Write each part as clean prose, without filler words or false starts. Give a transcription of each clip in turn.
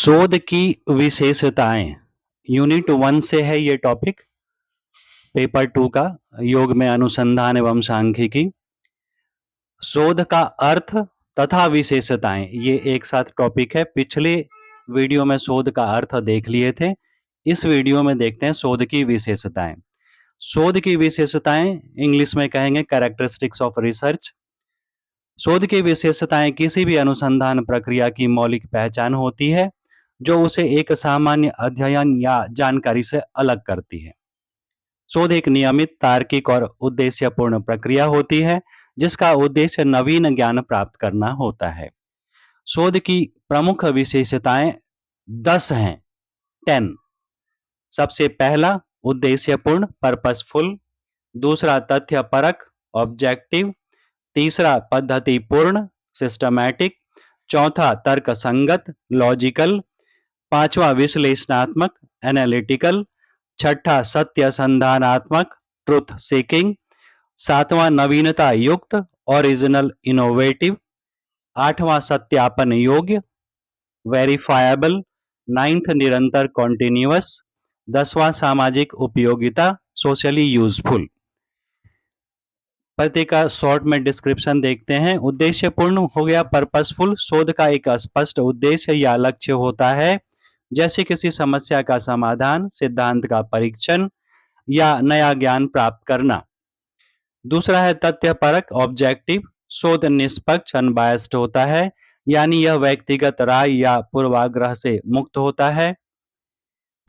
शोध की विशेषताएं। यूनिट 1 से है ये टॉपिक, पेपर 2 का, योग में अनुसंधान एवं सांख्यिकी। शोध का अर्थ तथा विशेषताएं, ये एक साथ टॉपिक है। पिछले वीडियो में शोध का अर्थ देख लिए थे, इस वीडियो में देखते हैं शोध की विशेषताएं। शोध की विशेषताएं इंग्लिश में कहेंगे कैरेक्टरिस्टिक्स ऑफ रिसर्च। शोध की विशेषताएं किसी भी अनुसंधान प्रक्रिया की मौलिक पहचान होती है जो उसे एक सामान्य अध्ययन या जानकारी से अलग करती है। शोध एक नियमित, तार्किक और उद्देश्यपूर्ण प्रक्रिया होती है जिसका उद्देश्य नवीन ज्ञान प्राप्त करना होता है। शोध की प्रमुख विशेषताएं 10 हैं, 10। सबसे पहला उद्देश्यपूर्ण, पर्पसफुल। दूसरा तथ्यपरक, ऑब्जेक्टिव। तीसरा पद्धतिपूर्ण, सिस्टमैटिक। चौथा तर्कसंगत, लॉजिकल। पांचवा विश्लेषणात्मक, एनालिटिकल। छठा सत्य संधानात्मक, ट्रुथ सीकिंग। सातवां नवीनता युक्त, ओरिजिनल इनोवेटिव। आठवां सत्यापन योग्य, वेरीफायबल। नाइन्थ निरंतर कॉन्टिन्यूअस। 10वां सामाजिक उपयोगिता, सोशली यूजफुल। प्रत्येक का शॉर्ट में डिस्क्रिप्शन देखते हैं। उद्देश्यपूर्ण हो गया, पर्पसफुल। शोध का एक स्पष्ट उद्देश्य या लक्ष्य होता है, जैसे किसी समस्या का समाधान, सिद्धांत का परीक्षण या नया ज्ञान प्राप्त करना। दूसरा है तथ्यपरक, ऑब्जेक्टिव। शोध निष्पक्ष, अनबायस्ड होता है, यानी यह व्यक्तिगत राय या पूर्वाग्रह से मुक्त होता है।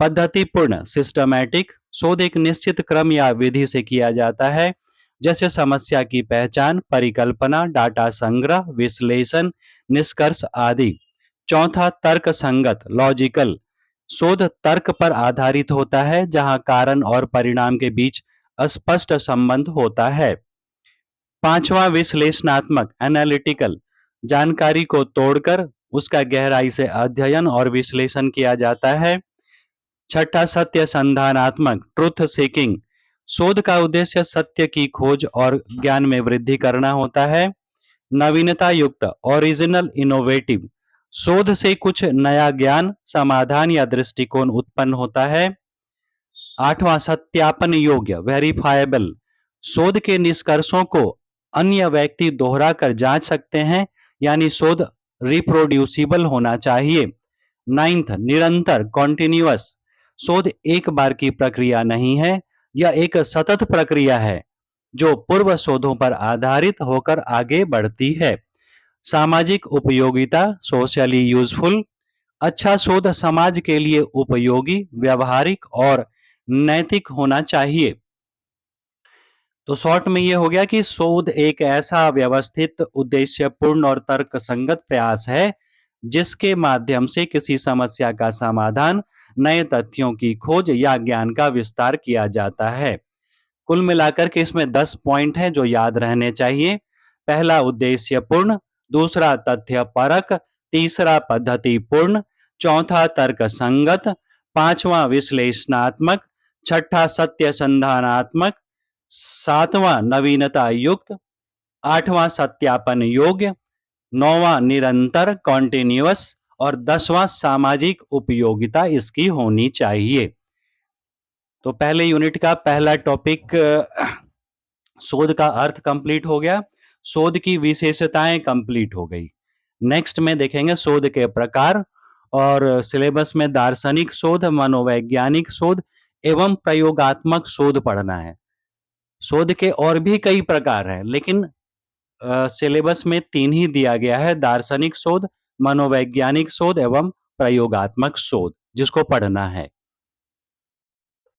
पद्धतिपूर्ण, सिस्टमैटिक। शोध एक निश्चित क्रम या विधि से किया जाता है, जैसे समस्या की पहचान, परिकल्पना, डाटा संग्रह, विश्लेषण, निष्कर्ष आदि। चौथा तर्क संगत, लॉजिकल। शोध तर्क पर आधारित होता है, जहां कारण और परिणाम के बीच स्पष्ट संबंध होता है। पांचवा विश्लेषणात्मक, एनालिटिकल। जानकारी को तोड़कर उसका गहराई से अध्ययन और विश्लेषण किया जाता है। छठा सत्य संधानात्मक, ट्रुथ सीकिंग। शोध का उद्देश्य सत्य की खोज और ज्ञान में वृद्धि करना होता है। नवीनता युक्त, ओरिजिनल इनोवेटिव। शोध से कुछ नया ज्ञान, समाधान या दृष्टिकोण उत्पन्न होता है। आठवां सत्यापन योग्य, वेरीफायबल। शोध के निष्कर्षों को अन्य व्यक्ति दोहरा कर जांच सकते हैं, यानी शोध रिप्रोड्यूसिबल होना चाहिए। नाइन्थ निरंतर, कॉन्टिन्यूअस। शोध एक बार की प्रक्रिया नहीं है, यह एक सतत प्रक्रिया है जो पूर्व शोधों पर आधारित होकर आगे बढ़ती है। सामाजिक उपयोगिता, सोशली यूजफुल। अच्छा शोध समाज के लिए उपयोगी, व्यावहारिक और नैतिक होना चाहिए। तो शॉर्ट में यह हो गया कि शोध एक ऐसा व्यवस्थित, उद्देश्यपूर्ण और तर्कसंगत प्रयास है जिसके माध्यम से किसी समस्या का समाधान, नए तथ्यों की खोज या ज्ञान का विस्तार किया जाता है। कुल मिलाकर के इसमें 10 पॉइंट हैं जो याद रहने चाहिए। पहला उद्देश्यपूर्ण, दूसरा तथ्यपरक, तीसरा पद्धतिपूर्ण, चौथा तर्कसंगत, पांचवा विश्लेषणात्मक, छठा सत्य संधानात्मक, सातवां नवीनता युक्त, आठवां सत्यापन योग्य, नौवां निरंतर, कॉन्टिन्यूअस और 10वां सामाजिक उपयोगिता इसकी होनी चाहिए। तो पहले यूनिट का पहला टॉपिक शोध का अर्थ कंप्लीट हो गया, शोध की विशेषताएं कंप्लीट हो गई। नेक्स्ट में देखेंगे शोध के प्रकार, और सिलेबस में दार्शनिक शोध, मनोवैज्ञानिक शोध एवं प्रयोगात्मक शोध पढ़ना है। शोध के और भी कई प्रकार हैं, लेकिन सिलेबस में 3 ही दिया गया है, दार्शनिक शोध, मनोवैज्ञानिक शोध एवं प्रयोगात्मक शोध, जिसको पढ़ना है।